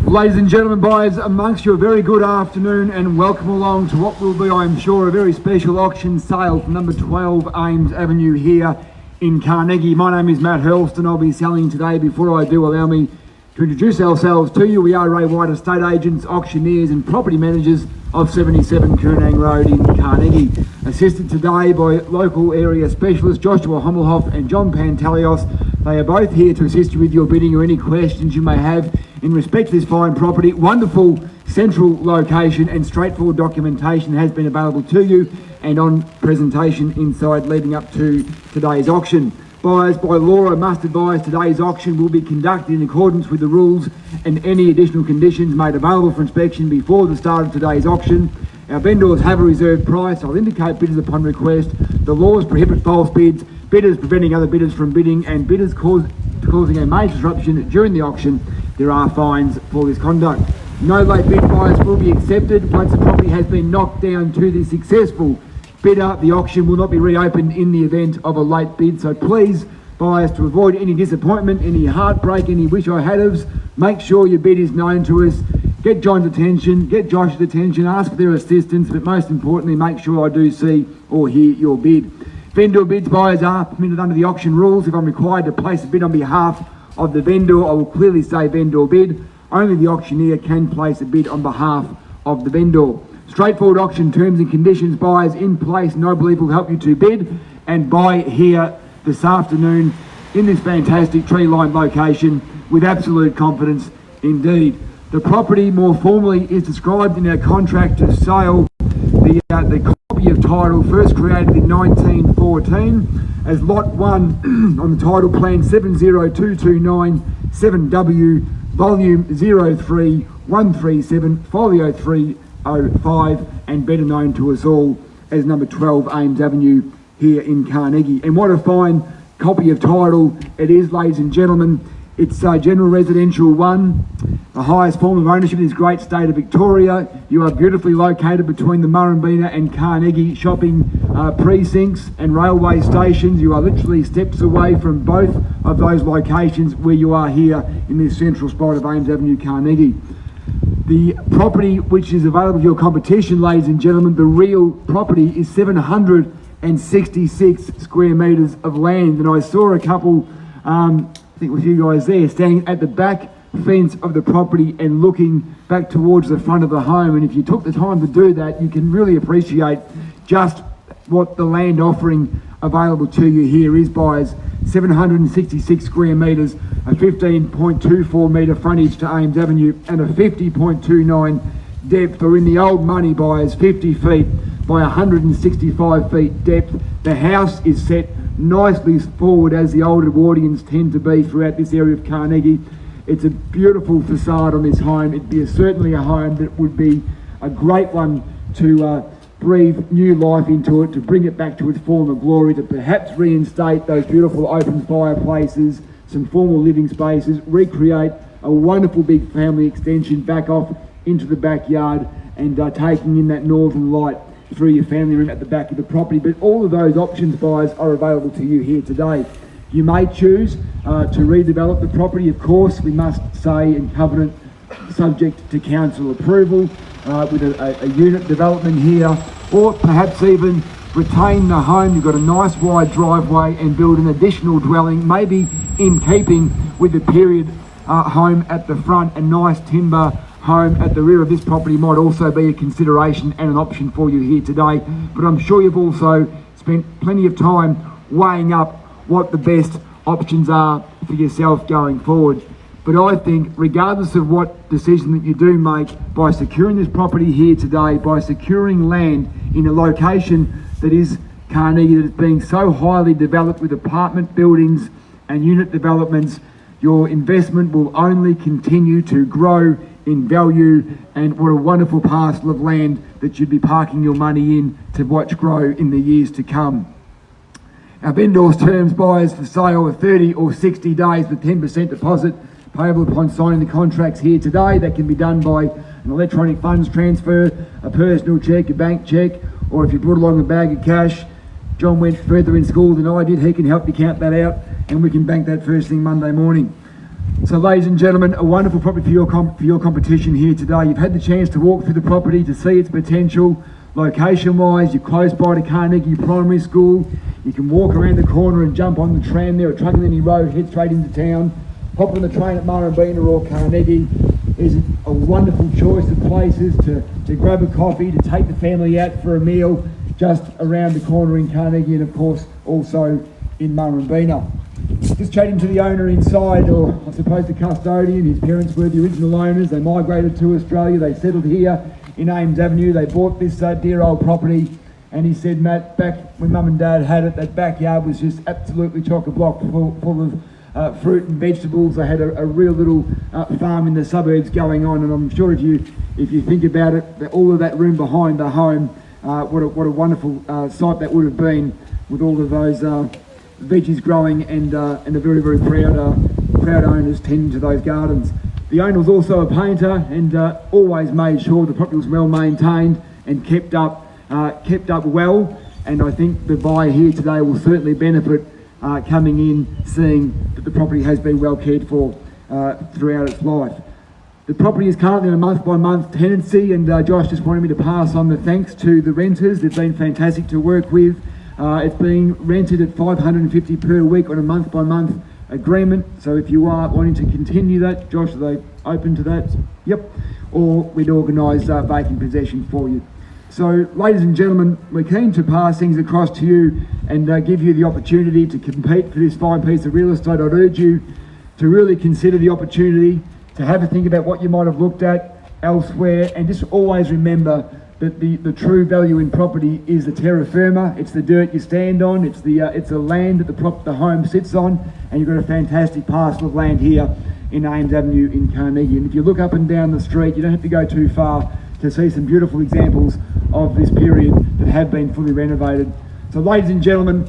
Ladies and gentlemen, buyers amongst you, a very good afternoon and welcome along to what will be, I'm sure, a very special auction sale from number 12 Ames Avenue here in Carnegie. My name is Matt Hurlston. I'll be selling today. Before I do, allow me to introduce ourselves to you. We are Ray White estate agents, auctioneers and property managers of 77 Koonang Road in Carnegie. Assisted today by local area specialists Joshua Hommelhoff and John Pantelios. They are both here to assist you with your bidding or any questions you may have in respect to this fine property. Wonderful central location and straightforward documentation has been available to you and on presentation inside leading up to today's auction. Buyers, by law, I must advise today's auction will be conducted in accordance with the rules and any additional conditions made available for inspection before the start of today's auction. Our vendors have a reserved price. I'll indicate bidders upon request. The laws prohibit false bids, bidders preventing other bidders from bidding, and bidders causing a major disruption during the auction. There are fines for this conduct. No late bid buyers will be accepted. Once the property has been knocked down to the successful bidder, the auction will not be reopened in the event of a late bid. So please, buyers, to avoid any disappointment, any heartbreak, any wish I had-ofs, make sure your bid is known to us. Get John's attention, get Josh's attention, ask for their assistance, but most importantly, make sure I do see or hear your bid. Vendor bids, buyers are permitted under the auction rules. If I'm required to place a bid on behalf of the vendor, I will clearly say vendor bid. Only the auctioneer can place a bid on behalf of the vendor. Straightforward auction terms and conditions, buyers in place, and I believe will help you to bid and buy here this afternoon in this fantastic tree-lined location with absolute confidence indeed. The property more formally is described in our contract of sale. The copy of title first created in 1914 as Lot 1 on the title plan 70229 7W Volume 03137 Folio 305 and better known to us all as number 12 Ames Avenue here in Carnegie. And what a fine copy of title it is, ladies and gentlemen. It's General Residential 1, the highest form of ownership in this great state of Victoria. You are beautifully located between the Murrumbina and Carnegie shopping precincts and railway stations. You are literally steps away from both of those locations where you are here in this central spot of Ames Avenue, Carnegie. The property which is available to your competition, ladies and gentlemen, the real property is 766 square metres of land. And I saw a couple, I think with you guys there, standing at the back fence of the property and looking back towards the front of the home. And if you took the time to do that, you can really appreciate just what the land offering available to you here is, buyers. 766 square metres, a 15.24 metre frontage to Ames Avenue and a 50.29 depth, or in the old money, buyers, 50 feet by 165 feet depth. The house is set nicely forward, as the old Edwardians tend to be throughout this area of Carnegie. It's a beautiful facade on this home. It'd be certainly a home that would be a great one to breathe new life into it, to bring it back to its former glory, to perhaps reinstate those beautiful open fireplaces, some formal living spaces, recreate a wonderful big family extension back off into the backyard and taking in that northern light through your family room at the back of the property. But all of those options, buyers, are available to you here today. You may choose to redevelop the property, of course, we must say, in covenant subject to council approval, with a unit development here, or perhaps even retain the home. You've got a nice wide driveway and build an additional dwelling, maybe in keeping with the period home at the front. A nice timber home at the rear of this property might also be a consideration and an option for you here today. But I'm sure you've also spent plenty of time weighing up what the best options are for yourself going forward. But I think, regardless of what decision that you do make, by securing this property here today, by securing land in a location that is Carnegie, that is being so highly developed with apartment buildings and unit developments, your investment will only continue to grow in value. And what a wonderful parcel of land that you'd be parking your money in to watch grow in the years to come. Our vendors' terms, buyers, for sale are 30 or 60 days with 10% deposit payable upon signing the contracts here today. That can be done by an electronic funds transfer, a personal cheque, a bank cheque, or if you brought along a bag of cash. John went further in school than I did. He can help you count that out and we can bank that first thing Monday morning. So ladies and gentlemen, a wonderful property for your competition here today. You've had the chance to walk through the property to see its potential. Location-wise, you're close by to Carnegie Primary School. You can walk around the corner and jump on the tram there at Truckling Road, head straight into town. Hop on the train at Murrumbeena or Carnegie. Is a wonderful choice of places to grab a coffee, to take the family out for a meal just around the corner in Carnegie, and of course also in Murrumbeena. Just chatting to the owner inside, or I suppose the custodian. His parents were the original owners. They migrated to Australia. They settled here in Ames Avenue. They bought this dear old property, and he said, Matt, back when Mum and Dad had it, that backyard was just absolutely chock-a-block full of fruit and vegetables. They had a real little farm in the suburbs going on, and I'm sure if you think about it, all of that room behind the home, what a wonderful sight that would have been, with all of those veggies growing and the very, very proud owners tending to those gardens. The owner was also a painter and always made sure the property was well maintained and kept up well, and I think the buyer here today will certainly benefit coming in, seeing that the property has been well cared for throughout its life. The property is currently in a month-by-month tenancy, and Josh just wanted me to pass on the thanks to the renters. They've been fantastic to work with. It's being rented at $550 per week on a month-by-month agreement, so if you are wanting to continue that, Josh, are they open to that? Yep. Or we'd organise vacant possession for you. So, ladies and gentlemen, we're keen to pass things across to you and give you the opportunity to compete for this fine piece of real estate. I'd urge you to really consider the opportunity, to have a think about what you might have looked at elsewhere, and just always remember that the true value in property is the terra firma. It's the dirt you stand on, it's the land that the home sits on, and you've got a fantastic parcel of land here in Ames Avenue in Carnegie. And if you look up and down the street, you don't have to go too far to see some beautiful examples of this period that have been fully renovated. So ladies and gentlemen,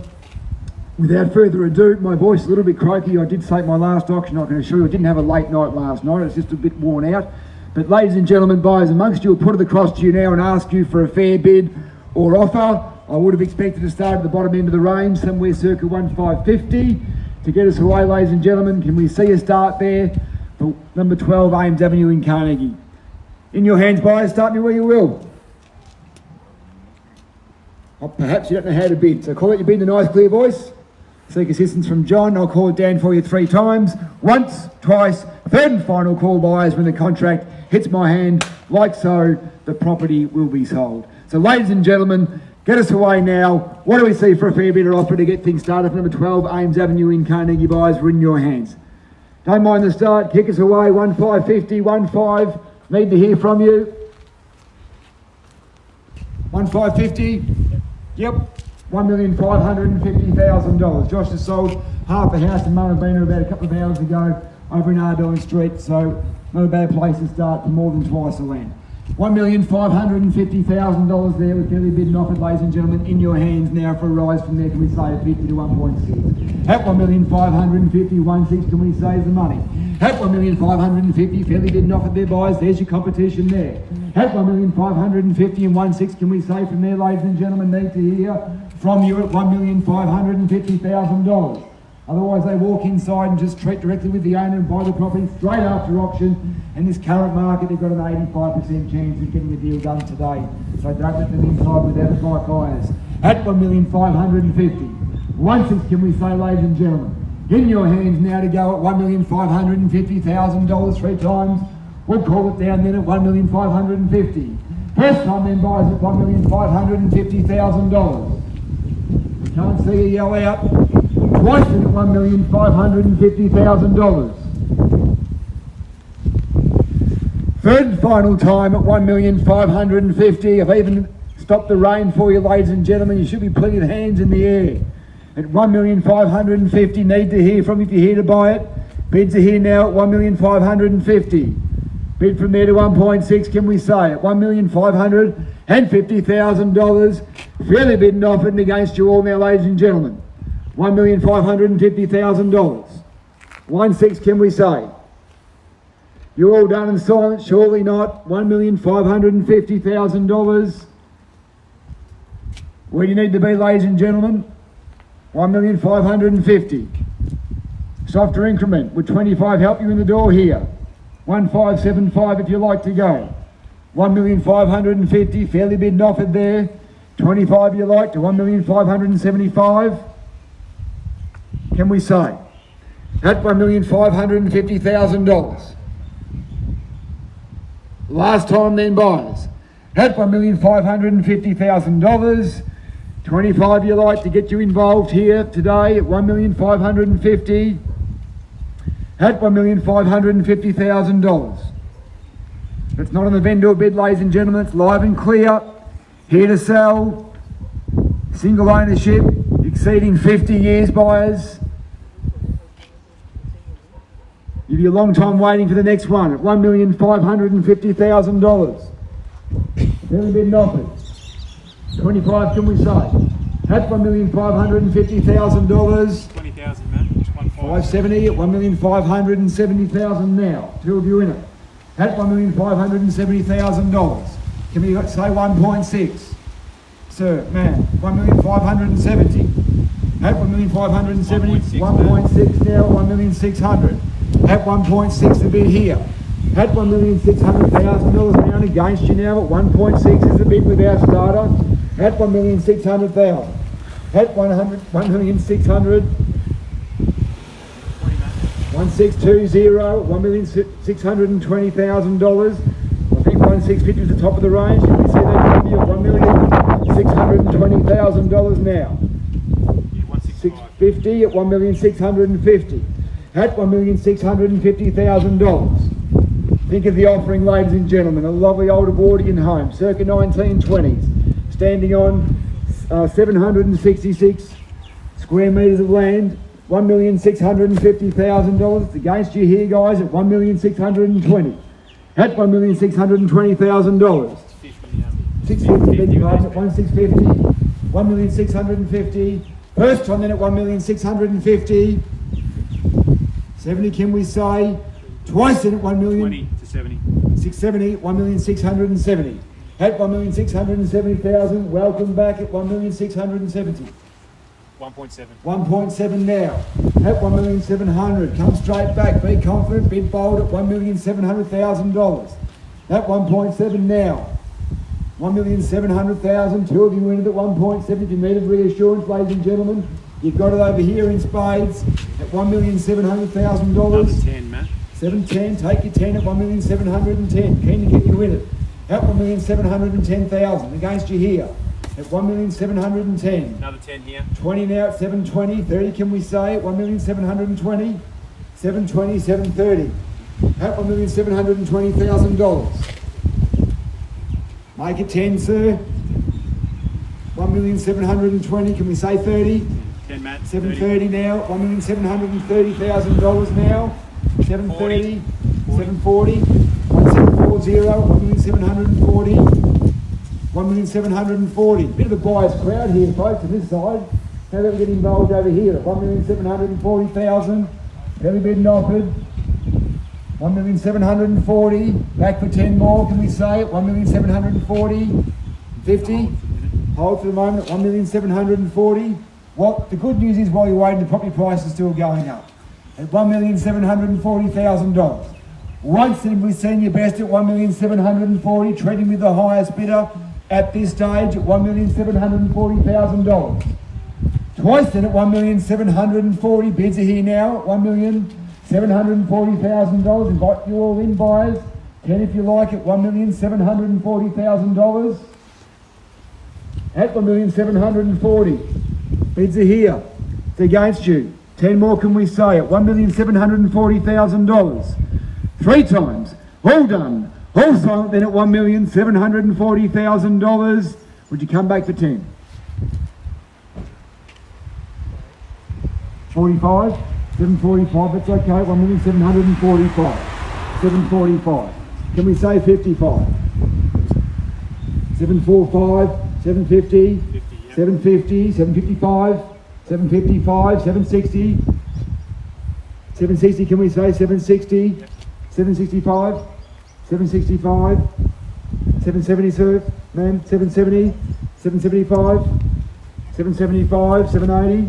without further ado, my voice is a little bit croaky. I did say at my last auction, I can assure you I didn't have a late night last night. It's just a bit worn out. But ladies and gentlemen, buyers amongst you, will put it across to you now and ask you for a fair bid or offer. I would have expected to start at the bottom end of the range, somewhere circa 1,550. To get us away, ladies and gentlemen, can we see a start there for number 12 Ames Avenue in Carnegie? In your hands, buyers, start me where you will. Or perhaps you don't know how to bid, so call it your bid in a nice clear voice. Seek assistance from John. I'll call it down for you 3 times. Once, twice, third and final call, buyers. When the contract hits my hand, like so, the property will be sold. So ladies and gentlemen, get us away now. What do we see for a fair bid or offer to get things started for number 12 Ames Avenue in Carnegie, buyers? We're in your hands. Don't mind the start. Kick us away. 1,550, 1,5. Need to hear from you. 1,550. Yep. $1,550,000. Josh has sold half a house in Murrumbeena about a couple of hours ago over in Ardine Street, so not a bad place to start for more than twice the land. $1,550,000 there with fairly bid and offered, ladies and gentlemen, in your hands now for a rise from there. Can we say 50 to 1.6? At $1,550,000, 1.6 can we say is the money? At $1,550,000, fairly bid and offered there, buyers. There's your competition there. At $1,550,000 and 1.6 can we say from there, ladies and gentlemen? Need to hear from you at $1,550,000. Otherwise they walk inside and just treat directly with the owner and buy the property straight after auction. In this current market, they've got an 85% chance of getting the deal done today. So don't let them inside without a fight, buyers. At $1,550,000. 1.6 can we say, ladies and gentlemen? In your hands now to go at $1,550,000 3 times. We'll call it down then at $1,550,000. First time then, buyers, at $1,550,000. Can't see a yell out. Twice at $1,550,000. Third and final time at $1,550,000. I've even stopped the rain for you, ladies and gentlemen. You should be putting your hands in the air. At $1,550,000, need to hear from you if you're here to buy it. Bids are here now at $1,550,000. Bid from there to 1.6, can we say? At $1,550,000. Fairly bid and offered against you all now, ladies and gentlemen. $1,550,000. 1.6, can we say? You're all done in silence, surely not. $1,550,000. Where do you need to be, ladies and gentlemen? $1,550,000. Softer increment. Would 25 help you in the door here? 1575 if you like to go. 1,550,000, fairly bid offered there. 25 you like to 1,575,000. Can we say? At $1,550,000. Last time then buyers. At $1,550,000. 25 you like to get you involved here today at 1,550,000. At $1,550,000. It's not on the vendor bid, ladies and gentlemen. It's live and clear. Here to sell. Single ownership, exceeding 50 years buyers. You'll be a long time waiting for the next one at $1,550,000. Fairly bid offered. 25 can we say? At $1,550,000. 20,000, man. 570 at 1,570,000 now. Two of you in it. At $1,570,000. Can we say 1.6? Sir, man, 1,570. At 1,570, 1.6 now, 1,600,000. At 1.6 the bid here. At $1,600,000 down against you now. At 1.6 is the bid with our starter. At 1,600,000. At 1,600,000. 1620, $1,620,000. I think 1,650 is the top of the range. Can we see that coming at $1,620,000 now? 650 at 1,650,000. At $1,650,000. Think of the offering, ladies and gentlemen. A lovely old Edwardian home, circa 1920s, standing on 766 square metres of land. $1,650,000. It's against you here, guys, at $1,620,000. At $1,620,000. 650, beg your pardon, at 1,650. 1,650,000. First time then at 1,650,000. 70, can we say? Twice then at 1,000,000. 20 to 70. 670, 1,670,000. At 1,670,000. Welcome back at 1,670,000. 1.7. 1.7 now. At 1,700,000. Come straight back. Be confident. Bid bold at $1,700,000. At 1.7 now. 1,700,000. Two of you in it at 1.7. If you needed reassurance, ladies and gentlemen, you've got it over here in spades at $1,700,000. Another 10, man. 710. Take your 10 at 1,710,000. Keen to get you in it. At 1,710,000. Against you here. At 1,710,000. Another 10 here. 20 now at 720. 30 can we say at 1,720,000. 720, 730. At $1,720,000. Make it 10, sir. 1,720,000. Can we say 30? 10, Matt. 730 now. $1,730,000 now. 730. 740. 1740. 1,740,000. 1,740,000. Bit of a buyer's crowd here, folks, on this side. How about we get involved over here at 1,740,000. Fairly bid offered. 1,740,000. Back for 10 more, can we say? At 1,740,000. 50. Hold for the moment at 1,740,000. Well, the good news is while you're waiting, the property price is still going up. At $1,740,000. Once then we've seen your best at 1,740,000, treating with the highest bidder at this stage at $1,740,000. Twice then at 1,740,000. Bids are here now at $1,740,000. Invite you all in, buyers. 10 if you like at $1,740,000. At $1,740,000. Bids are here. It's against you. 10 more can we say at $1,740,000. 3 times. All done. All silent then at $1,740,000. Would you come back for 10? 45? 745, that's okay. 1,745,000. 745. Can we say 55? 745, 750, 750, 755, 755, 760. 760, can we say 760? 765, 765, 770, sir, ma'am, 770, 775, 775, 780,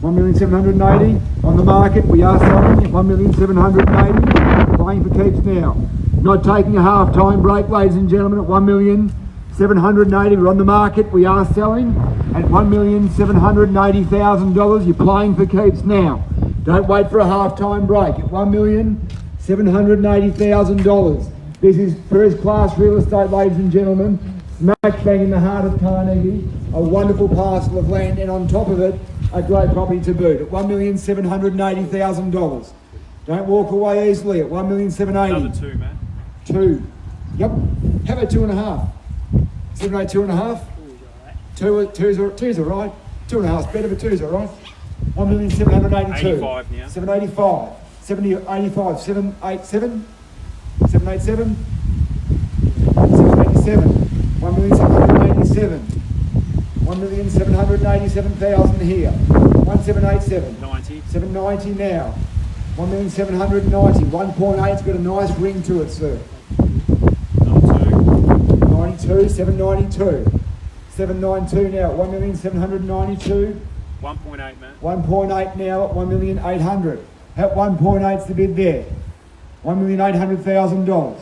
1,780,000 on the market. We are selling at 1,780,000. Playing for keeps now. Not taking a half-time break, ladies and gentlemen, at 1,780,000. We're on the market. We are selling at $1,780,000. You're playing for keeps now. Don't wait for a half-time break at $1,780,000. This is first-class real estate, ladies and gentlemen. Smack bang in the heart of Carnegie. A wonderful parcel of land, and on top of it, a great property to boot at $1,780,000. Don't walk away easily at $1,780,000. Another two, Matt. Two. Yep. How about 2.5? 780, 2.5? Two's all right. 2.5's better, but two's all right. 1,782,000. 85 now. 785. 785. 787. 787. 787. 1,787,000. 1,787,000 here. 1,787. 90. 790 now. 1,790,000. 1.8's got a nice ring to it, sir. Another two. 92. 792. 792 now. 1,792,000. 1.8, Matt. 1.8 now at 1,800,000. At 1.8's the bid there. $1,800,000.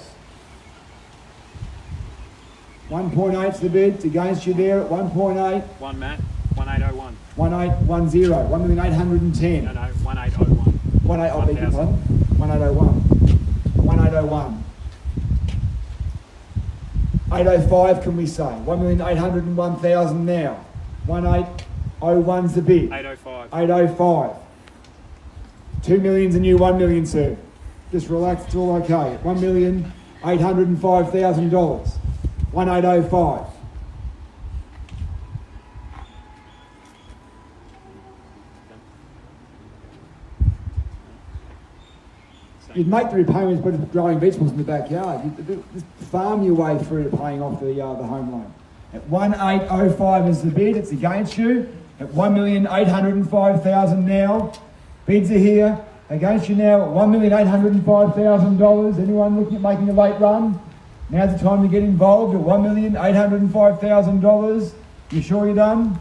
1.8's the bid. It's against you there at 1.8. 1, Matt. 1801. 1810. 1,810,000. No, 1801. 18, I'll beg your pardon. 1801. 1801. 805 can we say? 1,801,000 now. 1801's the bid. 805. 805. 2 million's a new 1 million, sir. Just relax, it's all okay. $1,805,000. 1805. You'd make the repayments by growing vegetables in the backyard. You'd farm your way through to paying off the home loan. At 1805 is the bid. It's against you. At 1,805,000 now. Bids are here. Against you now at $1,805,000. Anyone looking at making a late run? Now's the time to get involved at $1,805,000. You sure you're done?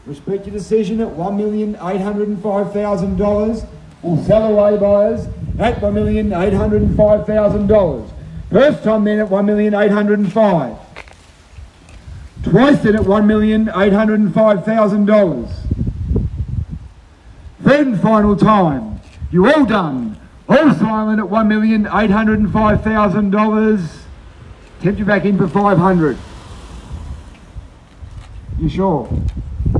Respect your decision at $1,805,000. We'll sell away buyers at $1,805,000. First time then at $1,805,000. Twice then at $1,805,000. Third and final time. You're all done. All silent at $1,805,000. Tempt you back in for 500. You sure?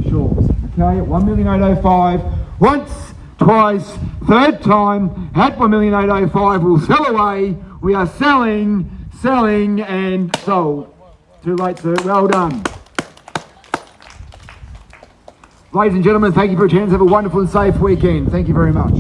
Sure. Okay, at 1,805,000. Once, twice, third time at 1,805,000. We'll sell away. We are selling, and sold. Too late, sir. Well done. Ladies and gentlemen, thank you for your chance. Have a wonderful and safe weekend. Thank you very much.